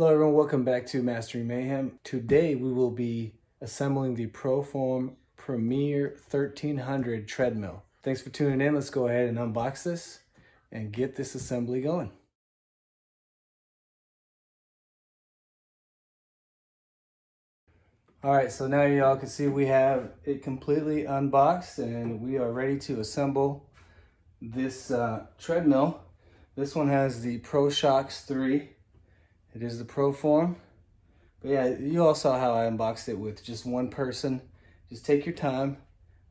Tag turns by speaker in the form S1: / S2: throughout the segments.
S1: Hello everyone, welcome back to Mastering Mayhem. Today we will be assembling the Proform Premier 1300 treadmill. Thanks for tuning in. Let's go ahead and unbox this and get this assembly going. All right, so now y'all can see we have it completely unboxed and we are ready to assemble this treadmill. This one has the ProShocks 3. It is the Proform. But yeah, you all saw how I unboxed it with just one person. Just take your time,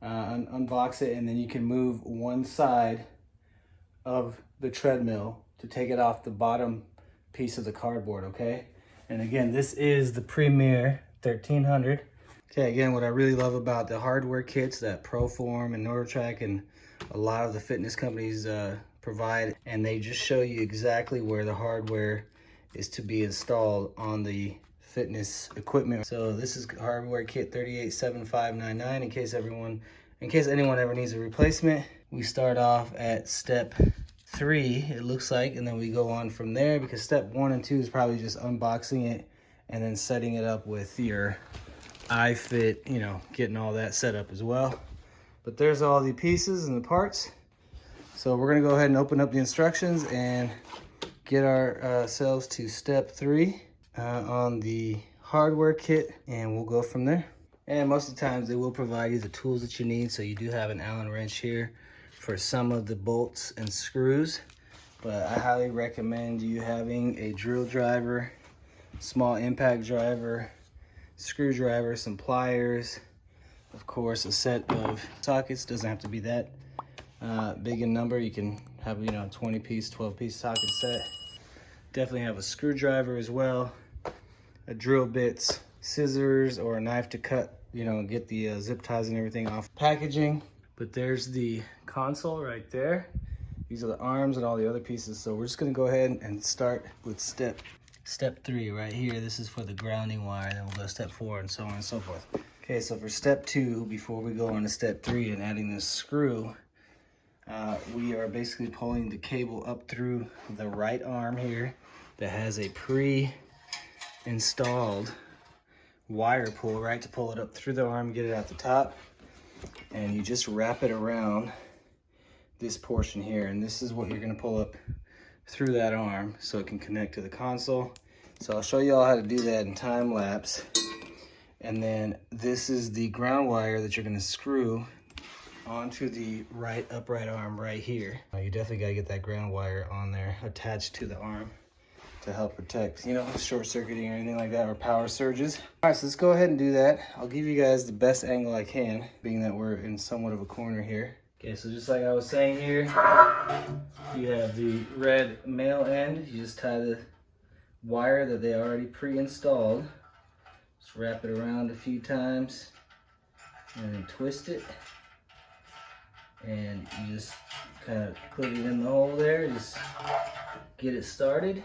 S1: unbox it, and then you can move one side of the treadmill to take it off the bottom piece of the cardboard, okay? And again, this is the Premier 1300. Okay, again, what I really love about the hardware kits that Proform and NordicTrack and a lot of the fitness companies provide, and they just show you exactly where the hardware is to be installed on the fitness equipment. So this is hardware kit 387599 in case anyone ever needs a replacement. We start off at step 3, it looks like, and then we go on from there, because step 1 and 2 is probably just unboxing it and then setting it up with your iFit, you know, getting all that set up as well. But there's all the pieces and the parts. So we're gonna go ahead and open up the instructions and get ourselves to step 3 on the hardware kit, and we'll go from there. And most of the times they will provide you the tools that you need. So you do have an Allen wrench here for some of the bolts and screws, but I highly recommend you having a drill driver, small impact driver, screwdriver, some pliers, of course a set of sockets. Doesn't have to be that big in number. You can have, you know, 20 piece, 12 piece socket set. Definitely have a screwdriver as well, a drill bits, scissors or a knife to cut, you know, get the zip ties and everything off packaging. But there's the console right there. These are the arms and all the other pieces. So we're just gonna go ahead and start with step 3 right here. This is for the grounding wire. Then we'll go step 4 and so on and so forth. Okay, so for step 2, before we go on to step 3 and adding this screw, we are basically pulling the cable up through the right arm here that has a pre-installed wire pull, right, to pull it up through the arm, get it out the top, and you just wrap it around this portion here, and this is what you're going to pull up through that arm so it can connect to the console. So I'll show you all how to do that in time lapse. And then this is the ground wire that you're going to screw onto the right upright arm right here. You definitely got to get that ground wire on there attached to the arm to help protect, you know, short circuiting or anything like that, or power surges. All right, so let's go ahead and do that. I'll give you guys the best angle I can, being that we're in somewhat of a corner here. Okay, so just like I was saying here, you have the red male end. You just tie the wire that they already pre-installed. Just wrap it around a few times and then twist it. And you just kind of put it in the hole there, just get it started.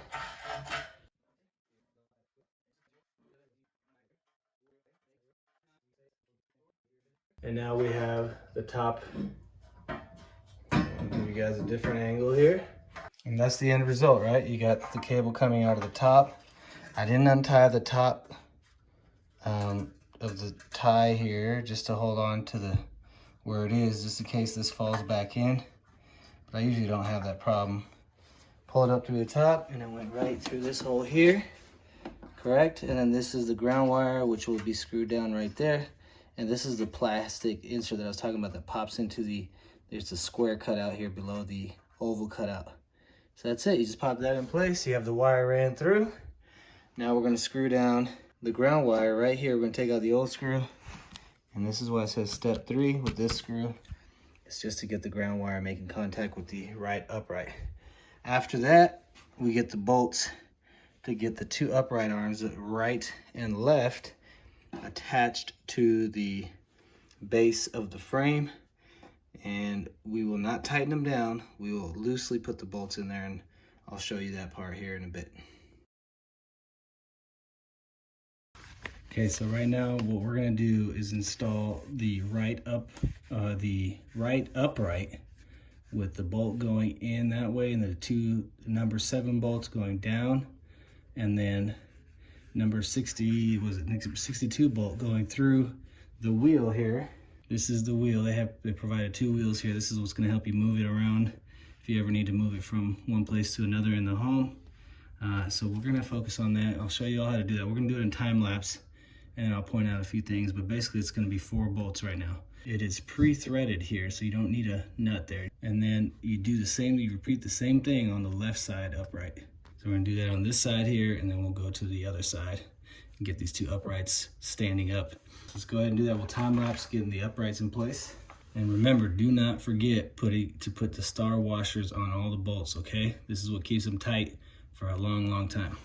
S1: And now we have the top. I'll give you guys a different angle here. And that's the end result, right? You got the cable coming out of the top. I didn't untie the top of the tie here just to hold on to the where it is, just in case this falls back in. But I usually don't have that problem. Pull it up through the top, and it went right through this hole here, correct? And then this is the ground wire, which will be screwed down right there. And this is the plastic insert that I was talking about that pops into there's a square cutout here below the oval cutout. So that's it, you just pop that in place. You have the wire ran through. Now we're gonna screw down the ground wire right here. We're gonna take out the old screw. And this is why it says step 3 with this screw. It's just to get the ground wire making contact with the right upright. After that, we get the bolts to get the 2 upright arms, right and left, attached to the base of the frame. And we will not tighten them down. We will loosely put the bolts in there, and I'll show you that part here in a bit. Okay, so right now what we're gonna do is install the right upright with the bolt going in that way, and the 2 number 7 bolts going down, and then number 60, was it 62 bolt going through the wheel here. This is the wheel. They provided 2 wheels here. This is what's going to help you move it around if you ever need to move it from one place to another in the home. So we're going to focus on that. I'll show you all how to do that. We're going to do it in time lapse, and I'll point out a few things, but basically it's going to be 4 bolts right now. It is pre-threaded here, so you don't need a nut there. And then you do the same, you repeat the same thing on the left side upright. So we're going to do that on this side here, and then we'll go to the other side and get these 2 uprights standing up. Let's go ahead and do that. We'll time lapse getting the uprights in place. And remember, do not forget to put the star washers on all the bolts, okay? This is what keeps them tight for a long, long time.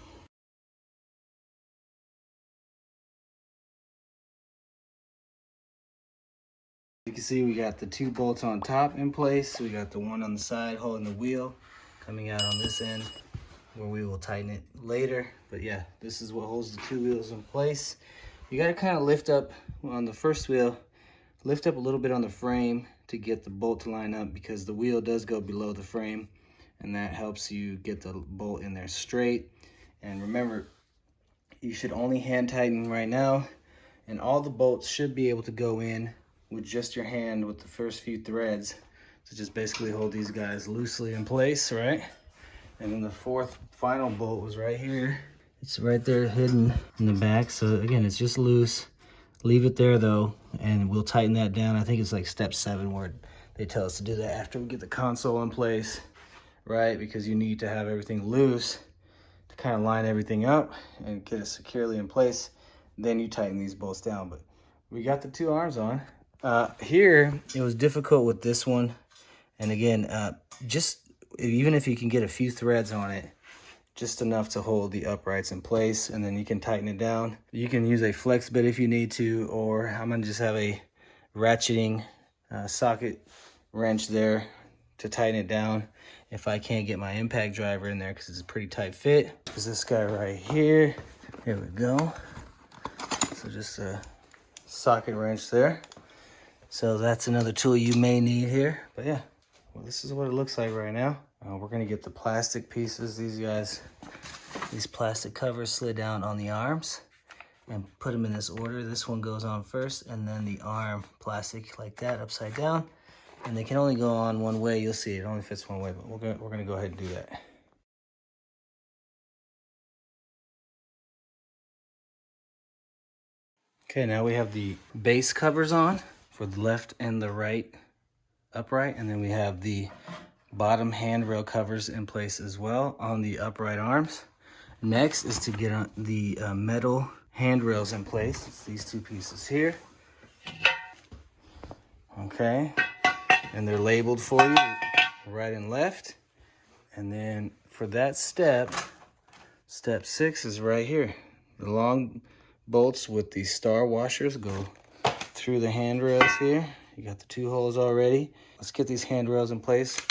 S1: You can see we got the 2 bolts on top in place. We got the one on the side holding the wheel coming out on this end, where we will tighten it later. But yeah, this is what holds the 2 wheels in place. You got to kind of lift up on the first wheel, lift up a little bit on the frame to get the bolt to line up, because the wheel does go below the frame, and that helps you get the bolt in there straight. And remember, you should only hand tighten right now, and all the bolts should be able to go in with just your hand with the first few threads. So just basically hold these guys loosely in place, right? And then the 4th final bolt was right here. It's right there hidden in the back. So again, it's just loose. Leave it there though, and we'll tighten that down. I think it's like step 7 where they tell us to do that after we get the console in place, right? Because you need to have everything loose to kind of line everything up and get it securely in place. Then you tighten these bolts down. But we got the 2 arms on. Here, it was difficult with this one. And again, even if you can get a few threads on it, just enough to hold the uprights in place, and then you can tighten it down. You can use a flex bit if you need to, or I'm gonna just have a ratcheting socket wrench there to tighten it down if I can't get my impact driver in there, because it's a pretty tight fit. There's this guy right here. Here we go. So just a socket wrench there. So that's another tool you may need here. But yeah, well, this is what it looks like right now. We're gonna get the plastic pieces. These plastic covers slid down on the arms, and put them in this order. This one goes on first, and then the arm plastic like that upside down. And they can only go on one way. You'll see it only fits one way, but we're gonna go ahead and do that. Okay, now we have the base covers on for the left and the right upright, and then we have the bottom handrail covers in place as well on the upright arms. Next is to get on the metal handrails in place. It's these 2 pieces here. Okay, and they're labeled for you, right and left. And then for that step 6 is right here. The long bolts with the star washers go through the handrails here. You got the 2 holes already. Let's get these handrails in place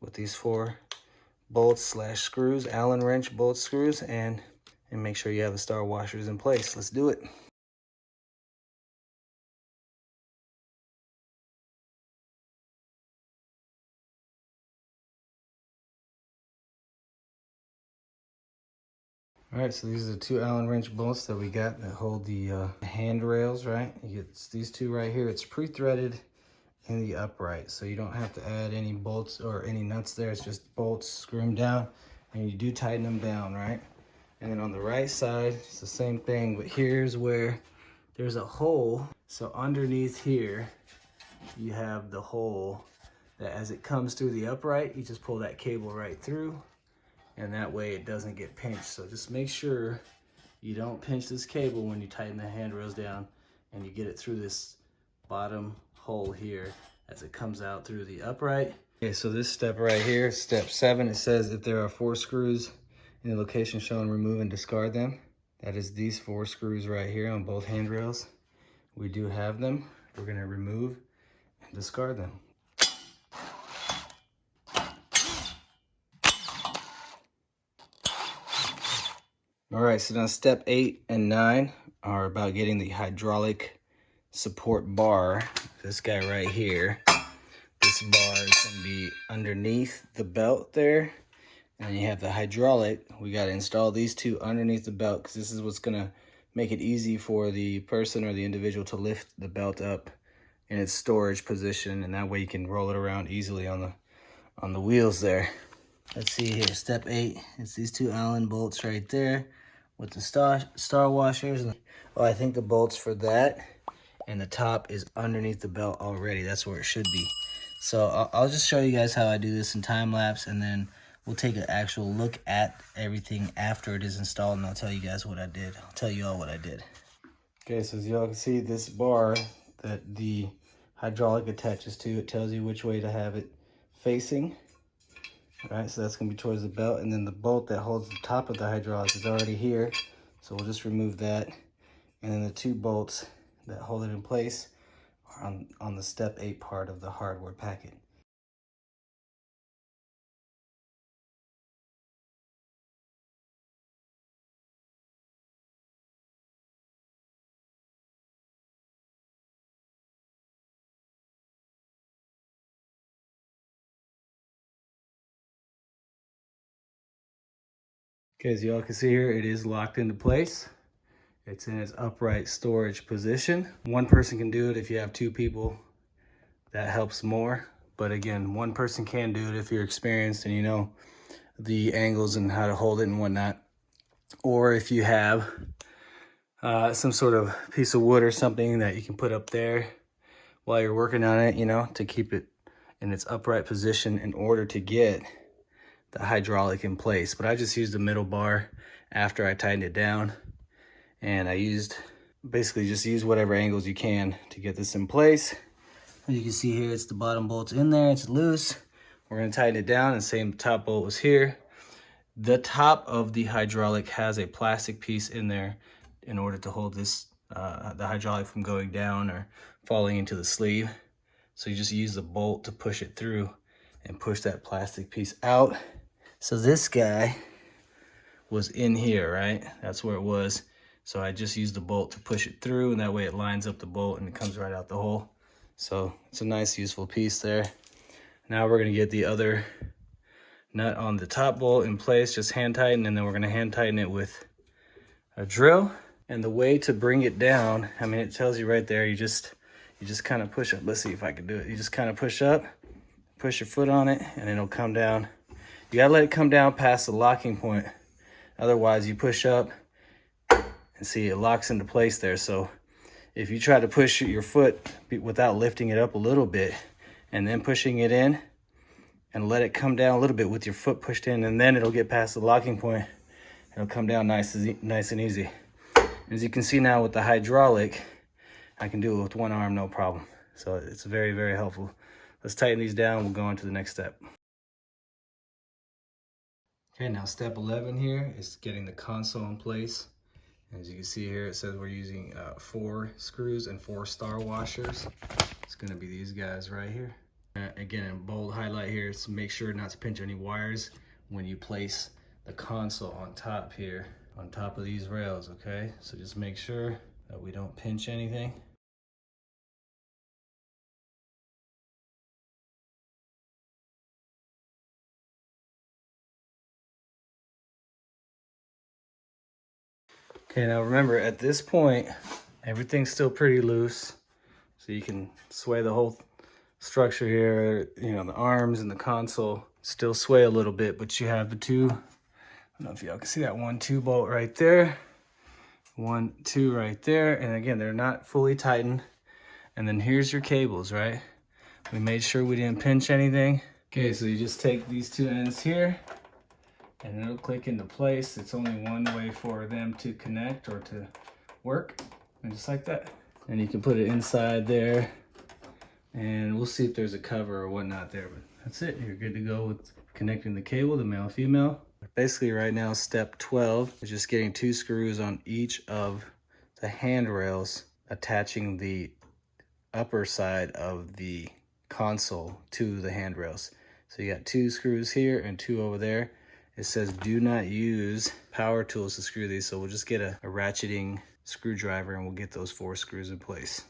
S1: with these 4 bolts / screws, Allen wrench bolt screws, and make sure you have the star washers in place. Let's do it. All right, so these are the 2 Allen wrench bolts that we got that hold the handrails, right? You get these 2 right here. It's pre-threaded in the upright, so you don't have to add any bolts or any nuts there. It's just bolts, screw them down, and you do tighten them down, right? And then on the right side, it's the same thing, but here's where there's a hole. So underneath here, you have the hole that as it comes through the upright, you just pull that cable right through, and that way it doesn't get pinched. So just make sure you don't pinch this cable when you tighten the handrails down, and you get it through this bottom hole here as it comes out through the upright. Okay, so this step right here, step 7, it says if there are 4 screws in the location shown, remove and discard them. That is these 4 screws right here on both handrails. We do have them. We're gonna remove and discard them. All right, so now step 8 and 9 are about getting the hydraulic support bar. This guy right here. This bar is gonna be underneath the belt there, And you have the hydraulic. We got to install these two underneath the belt because this is what's going to make it easy for the person or the individual to lift the belt up in its storage position, and that way you can roll it around easily on the wheels there. Let's see here, step 8. It's these two Allen bolts right there with the star washers. Oh, I think the bolts for that and the top is underneath the belt already. That's where it should be. So I'll just show you guys how I do this in time lapse, and then we'll take an actual look at everything after it is installed, and I'll tell you guys what I did. I'll tell you all what I did. Okay, so as y'all can see, this bar that the hydraulic attaches to, it tells you which way to have it facing. All right, so that's gonna be towards the belt, and then the bolt that holds the top of the hydraulic is already here. So we'll just remove that. And then the two bolts that hold it in place are on the step 8 part of the hardware packet. Okay, as y'all can see here, it is locked into place. It's in its upright storage position. One person can do it. If you have 2 people, that helps more. But again, one person can do it if you're experienced and you know the angles and how to hold it and whatnot. Or if you have some sort of piece of wood or something that you can put up there while you're working on it, you know, to keep it in its upright position in order to get the hydraulic in place. But I just used the middle bar after I tightened it down, and I basically just use whatever angles you can to get this in place. As you can see here, it's the bottom bolt's in there, it's loose. We're gonna tighten it down, and same top bolt was here. The top of the hydraulic has a plastic piece in there in order to hold this the hydraulic from going down or falling into the sleeve. So you just use the bolt to push it through and push that plastic piece out. So this guy was in here, right? That's where it was. So I just used the bolt to push it through, and that way it lines up the bolt and it comes right out the hole. So it's a nice, useful piece there. Now we're gonna get the other nut on the top bolt in place, just hand tighten, and then we're gonna hand tighten it with a drill. And the way to bring it down, I mean, it tells you right there, you just kind of push up. Let's see if I can do it. You just kind of push up, push your foot on it, and it'll come down. You gotta let it come down past the locking point. Otherwise, you push up and see it locks into place there. So if you try to push your foot without lifting it up a little bit and then pushing it in and let it come down a little bit with your foot pushed in, and then it'll get past the locking point. It'll come down nice and easy. As you can see now with the hydraulic, I can do it with one arm, no problem. So it's very, very helpful. Let's tighten these down. We'll go on to the next step. Okay, now step 11 here is getting the console in place. As you can see here, it says we're using 4 screws and 4 star washers. It's gonna be these guys right here. Again, in bold highlight here, so make sure not to pinch any wires when you place the console on top here, on top of these rails, okay? So just make sure that we don't pinch anything. Okay, now remember, at this point, everything's still pretty loose. So you can sway the whole structure here, you know, the arms and the console still sway a little bit, but you have the 2, I don't know if y'all can see that 1-2 bolt right there, 1-2 right there. And again, they're not fully tightened. And then here's your cables, right? We made sure we didn't pinch anything. Okay, so you just take these 2 ends here and it'll click into place. It's only one way for them to connect or to work, and just like that. And you can put it inside there, and we'll see if there's a cover or whatnot there, but that's it. You're good to go with connecting the cable, the male and female. Basically right now, step 12 is just getting 2 screws on each of the handrails, attaching the upper side of the console to the handrails. So you got 2 screws here and 2 over there. It says do not use power tools to screw these, so we'll just get a ratcheting screwdriver and we'll get those 4 screws in place.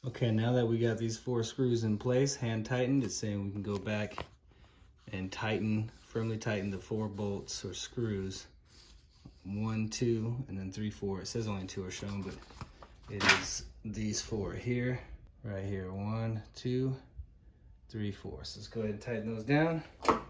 S1: Okay, now that we got these 4 screws in place, hand tightened, it's saying we can go back and tighten, firmly tighten the 4 bolts or screws. 1, 2, and then 3, 4. It says only 2 are shown, but it is these 4 here, right here. 1, 2, 3, 4. So let's go ahead and tighten those down. All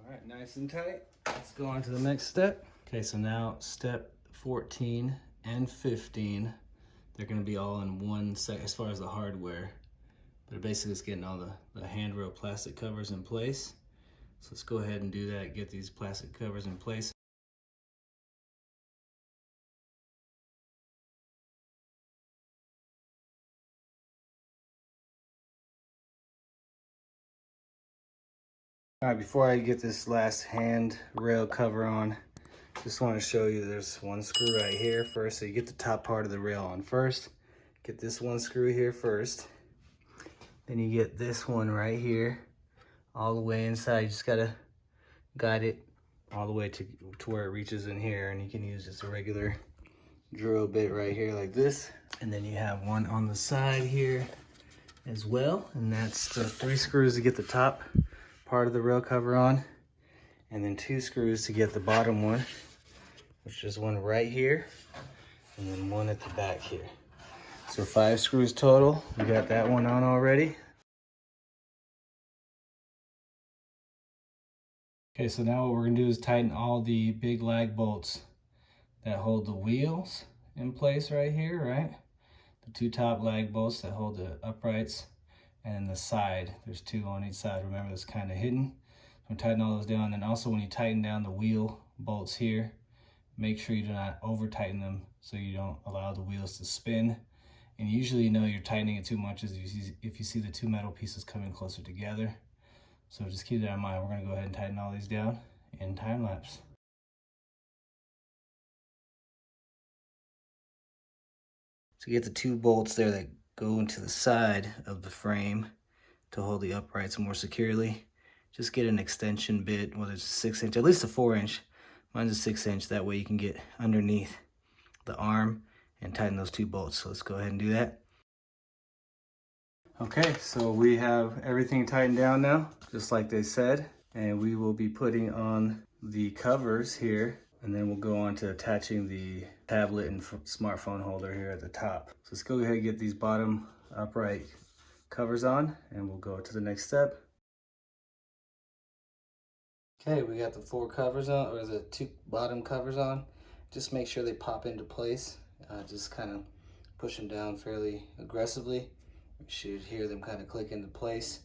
S1: right, nice and tight. Let's go on to the next step. Okay, so now step 14 and 15, they're gonna be all in one set as far as the hardware. But basically it's getting all the handrail plastic covers in place. So let's go ahead and do that, get these plastic covers in place. All right, before I get this last handrail cover on, just want to show you there's 1 screw right here first. So you get the top part of the rail on first. Get this 1 screw here first. Then you get this one right here, all the way inside. You just gotta guide it all the way to where it reaches in here, and you can use just a regular drill bit right here like this. And then you have one on the side here as well, and that's the 3 screws to get the top part of the rail cover on, and then 2 screws to get the bottom one, which is one right here, and then 1 at the back here. So 5 screws total. We got that one on already. Okay, so now what we're gonna do is tighten all the big lag bolts that hold the wheels in place right here, right? The 2 top lag bolts that hold the uprights, and the side. There's 2 on each side. Remember, that's kind of hidden. So tighten all those down. And also when you tighten down the wheel bolts here, make sure you do not over tighten them so you don't allow the wheels to spin. And usually you know you're tightening it too much if you see the 2 metal pieces coming closer together. So just keep that in mind. We're gonna go ahead and tighten all these down in time lapse. So you get the 2 bolts there that go into the side of the frame to hold the uprights more securely. Just get an extension bit, whether it's a 6-inch, at least a 4-inch. Mine's a 6-inch, that way you can get underneath the arm and tighten those 2 bolts. So let's go ahead and do that. Okay, so we have everything tightened down now, just like they said. And we will be putting on the covers here, and then we'll go on to attaching the tablet and smartphone holder here at the top. So let's go ahead and get these bottom upright covers on, and we'll go to the next step. Okay, we got the 4 covers on, or the 2 bottom covers on. Just make sure they pop into place. Just kind of push them down fairly aggressively. You should hear them kind of click into place,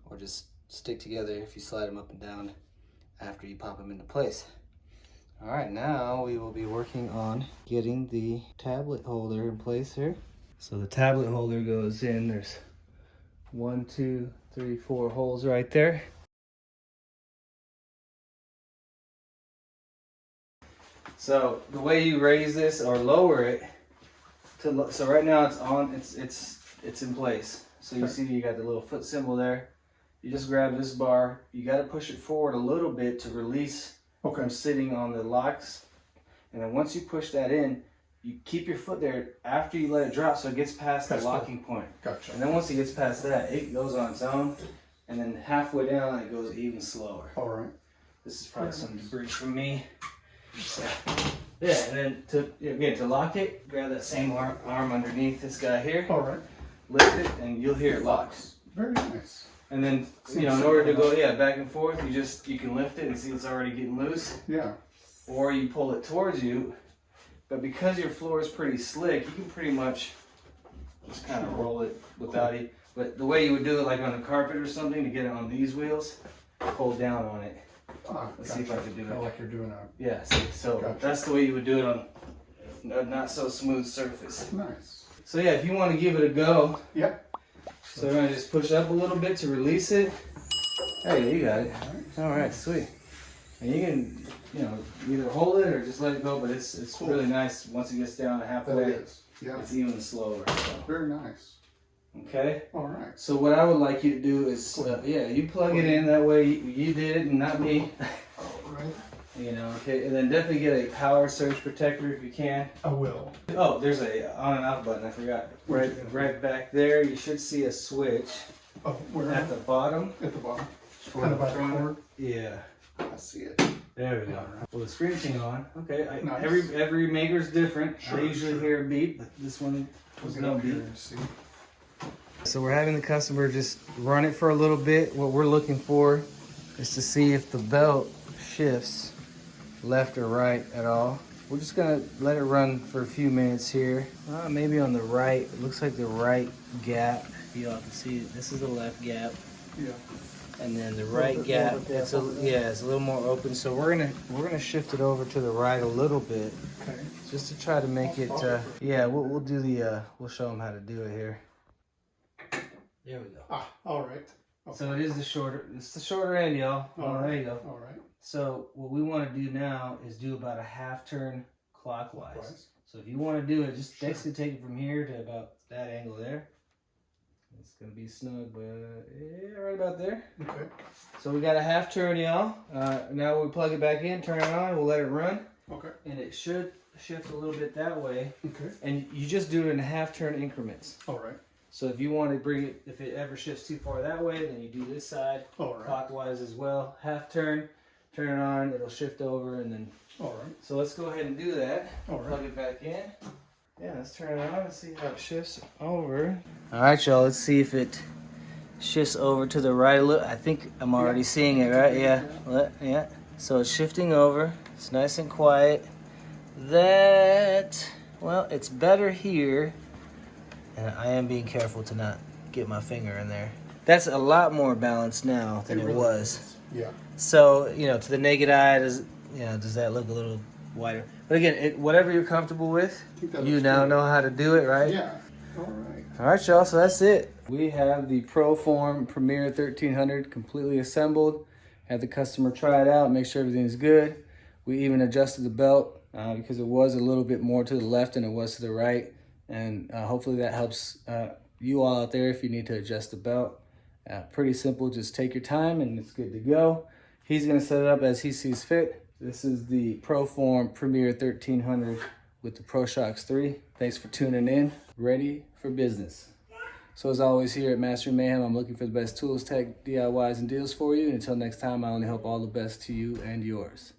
S1: or just stick together if you slide them up and down after you pop them into place. All right, now we will be working on getting the tablet holder in place here. So the tablet holder goes in, there's 1, 2, 3, 4 holes right there. So the way you raise this or lower it, so right now it's on, it's in place. So you see you got the little foot symbol there. You just grab this bar, you got to push it forward a little bit to release from sitting on the locks. And then once you push that in, you keep your foot there after you let it drop so it gets past the locking point. Gotcha. And then once it gets past that, it goes on its own. And then halfway down, it goes even slower. All right. This is probably some debris from me. So, yeah, and then to lock it, grab that same arm underneath this guy here. All right. Lift it, and you'll hear it locks. Very nice. And then, in order to go, back and forth, you can lift it and see it's already getting loose. Yeah. Or you pull it towards you, but because your floor is pretty slick, you can pretty much just kind of roll it without it. But the way you would do it, like on a carpet or something, to get it on these wheels, pull down on it. Let's see if I can do it. Kind of like you're doing a... Yeah, so that's the way you would do it on a not so smooth surface. Nice. So yeah, if you want to give it a go, so we're going to just push up a little bit to release it. Hey, you got it. All right, sweet. And you can, either hold it or just let it go, but it's cool. Really nice once it gets down to halfway. It's even slower. So. Very nice. Okay. All right. So what I would like you to do is, you plug it in. That way you did it and not me. All right. You know, okay, and then definitely get a power surge protector if you can.
S2: I will.
S1: Oh, there's a on and off button, I forgot. Right back there, you should see a switch.
S2: Oh, where?
S1: At the bottom.
S2: At the bottom. Kind of by the cord.
S1: Yeah.
S2: I see it.
S1: There we go. Well, the screen's thing on. Okay,
S2: Nice.
S1: every maker's different.
S2: Sure,
S1: I usually hear a beep, but this one was no beep.
S2: See.
S1: So we're having the customer just run it for a little bit. What we're looking for is to see if the belt shifts left or right at all. We're just gonna let it run for a few minutes here. Maybe on the right. It looks like the right gap. Y'all can see this is the left gap.
S2: Yeah.
S1: And then the right gap, it's a little more open. So we're gonna shift it over to the right a little bit,
S2: Okay.
S1: just to try to make it. Yeah, we'll do the. We'll show them how to do it here. There we go.
S2: Ah, all right. Okay.
S1: So it is the shorter. It's the shorter end, y'all.
S2: All right.
S1: There you go.
S2: All right.
S1: So what we want to do now is do about a half turn clockwise.
S2: Right.
S1: So if you want to do it, just basically take it from here to about that angle there. It's gonna be snug, but yeah, right about there.
S2: Okay.
S1: So we got a half turn, y'all. Now we plug it back in, turn it on, we'll let it run.
S2: Okay.
S1: And it should shift a little bit that way.
S2: Okay.
S1: And you just do it in half turn increments.
S2: All right.
S1: So if you want to bring it, if it ever shifts too far that way, then you do this side
S2: All right.
S1: clockwise as well. Half turn, turn it on, it'll shift over, and then.
S2: All right.
S1: So let's go ahead and do that.
S2: All right.
S1: Plug it back in. Yeah, let's turn it on and see how it shifts over. All right, y'all, let's see if it shifts over to the right a little. I think I'm already seeing it, right? Yeah. Yeah. So it's shifting over. It's nice and quiet. Well, it's better here. And I am being careful to not get my finger in there. That's a lot more balanced now than it
S2: really
S1: was.
S2: is. Yeah.
S1: So, to the naked eye, does that look a little wider? But again, whatever you're comfortable with, you now know how to do it, right?
S2: Yeah. All right.
S1: All right, y'all, so that's it. We have the Proform Premier 1300 completely assembled. Had the customer try it out, make sure everything's good. We even adjusted the belt because it was a little bit more to the left than it was to the right. And hopefully that helps you all out there if you need to adjust the belt. Pretty simple, just take your time and it's good to go. He's gonna set it up as he sees fit. This is the Proform Premier 1300 with the ProShocks 3. Thanks for tuning in. Ready for business. So as always here at Master Mayhem, I'm looking for the best tools, tech, DIYs, and deals for you. And until next time, I only hope all the best to you and yours.